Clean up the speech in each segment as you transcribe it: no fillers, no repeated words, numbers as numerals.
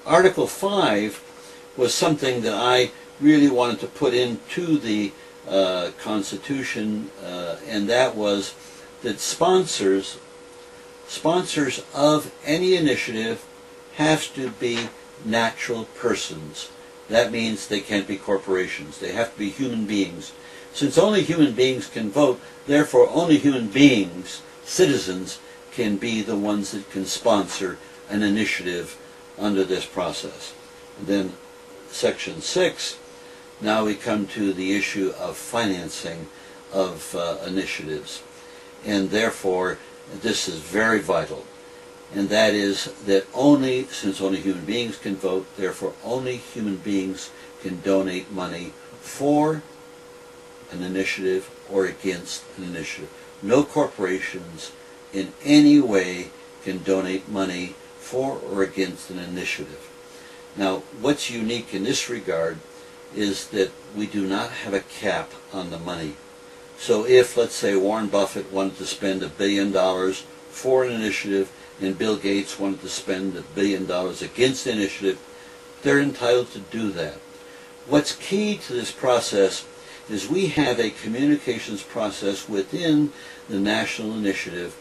Article 5 was something that I really wanted to put into the Constitution, and that was that sponsors of any initiative have to be natural persons. That means they can't be corporations. They have to be human beings. Since only human beings can vote, therefore only human beings, citizens, can be the ones that can sponsor an initiative under this process. And then Section 6, now we come to the issue of financing of initiatives. And therefore, this is very vital. And that is that since only human beings can vote, therefore only human beings can donate money for an initiative or against an initiative. No corporations in any way can donate money for or against an initiative. Now, what's unique in this regard is that we do not have a cap on the money. So if, let's say, Warren Buffett wanted to spend $1 billion for an initiative and Bill Gates wanted to spend $1 billion against the initiative, they're entitled to do that. What's key to this process is we have a communications process within the national initiative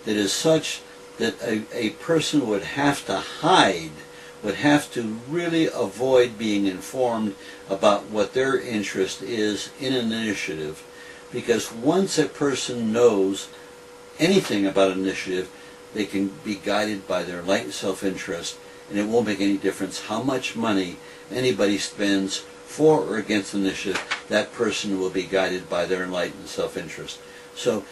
that is such that a person would have to hide, would have to really avoid being informed about what their interest is in an initiative. Because once a person knows anything about an initiative, they can be guided by their enlightened self-interest, and it won't make any difference how much money anybody spends for or against an initiative. That person will be guided by their enlightened self-interest. So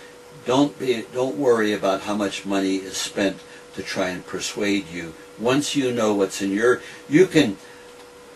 don't worry about how much money is spent to try and persuade you. Once you know what's in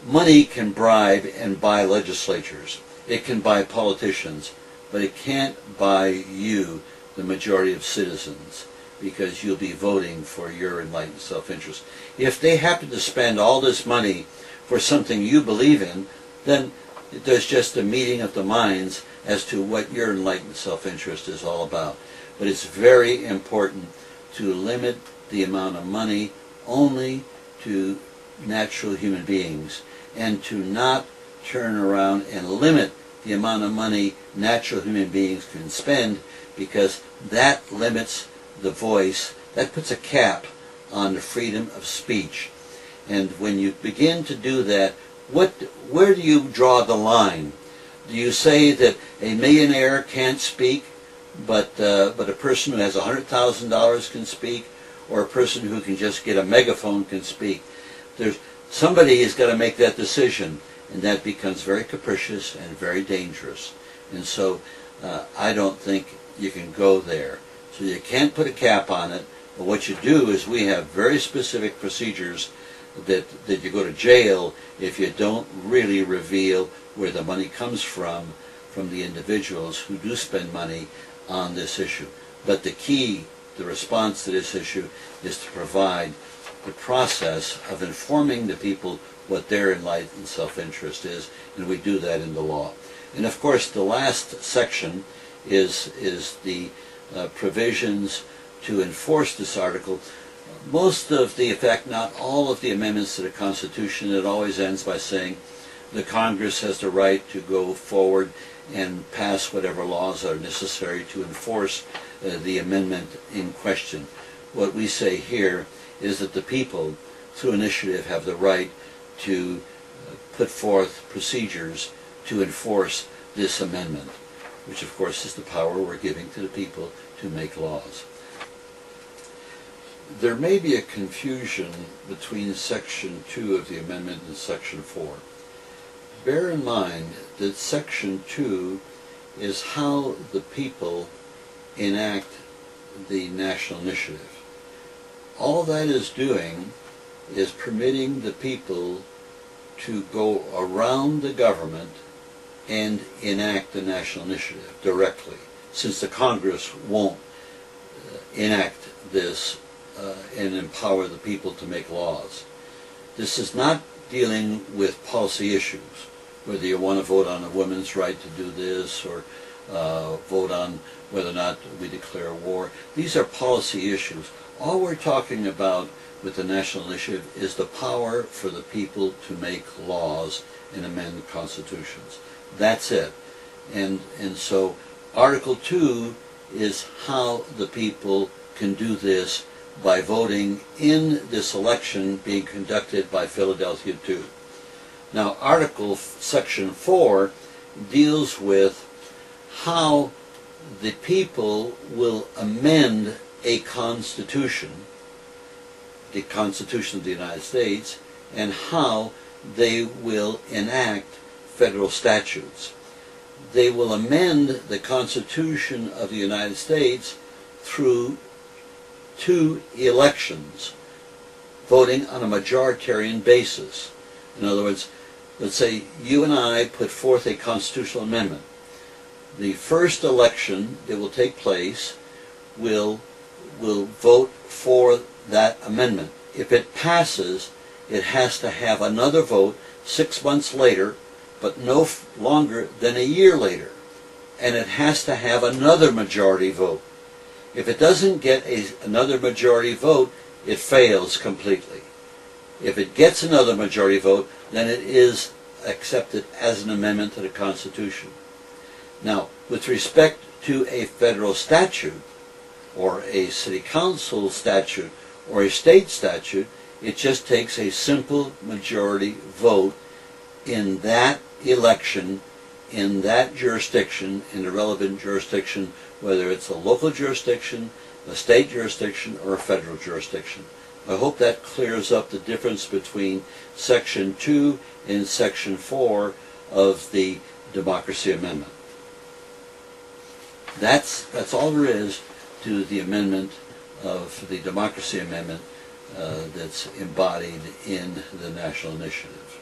money can bribe and buy legislatures. It can buy politicians, but it can't buy you, the majority of citizens, because you'll be voting for your enlightened self-interest. If they happen to spend all this money for something you believe in, then there's just a meeting of the minds as to what your enlightened self-interest is all about. But it's very important to limit the amount of money only to natural human beings, and to not turn around and limit the amount of money natural human beings can spend, because that limits the voice, that puts a cap on the freedom of speech. And when you begin to do that, where do you draw the line? Do you say that a millionaire can't speak, but a person who has $100,000 can speak, or a person who can just get a megaphone can speak? Somebody has got to make that decision, and that becomes very capricious and very dangerous. And so I don't think you can go there. So you can't put a cap on it, but what you do is we have very specific procedures that you go to jail if you don't really reveal where the money comes from the individuals who do spend money on this issue. But the response to this issue is to provide the process of informing the people what their enlightened self-interest is, and we do that in the law. And of course the last section is the provisions to enforce this article. Most of the, in fact, not all of the amendments to the Constitution, it always ends by saying the Congress has the right to go forward and pass whatever laws are necessary to enforce the amendment in question. What we say here is that the people, through initiative, have the right to put forth procedures to enforce this amendment, which of course is the power we're giving to the people to make laws. There may be a confusion between Section 2 of the amendment and Section 4. Bear in mind that Section 2 is how the people enact the national initiative. All that is doing is permitting the people to go around the government and enact the national initiative directly, since the Congress won't enact this and empower the people to make laws. This is not dealing with policy issues, whether you want to vote on a woman's right to do this, or vote on whether or not we declare war. These are policy issues. All we're talking about with the national initiative is the power for the people to make laws and amend constitutions. That's it. And so Article 2 is how the people can do this by voting in this election being conducted by Philadelphia 2. Now, Section 4 deals with how the people will amend a constitution, the Constitution of the United States, and how they will enact federal statutes. They will amend the Constitution of the United States through 2 elections, voting on a majoritarian basis. In other words, let's say you and I put forth a constitutional amendment. The first election that will take place will vote for that amendment. If it passes, it has to have another vote 6 months later, but no longer than a year later. And it has to have another majority vote. If it doesn't get another majority vote, it fails completely. If it gets another majority vote, then it is accepted as an amendment to the Constitution. Now, with respect to a federal statute, or a city council statute, or a state statute, it just takes a simple majority vote in that election, in that jurisdiction, in the relevant jurisdiction, whether it's a local jurisdiction, a state jurisdiction, or a federal jurisdiction. I hope that clears up the difference between Section 2 and Section 4 of the Democracy Amendment. That's all there is to the amendment of the Democracy Amendment that's embodied in the National Initiative.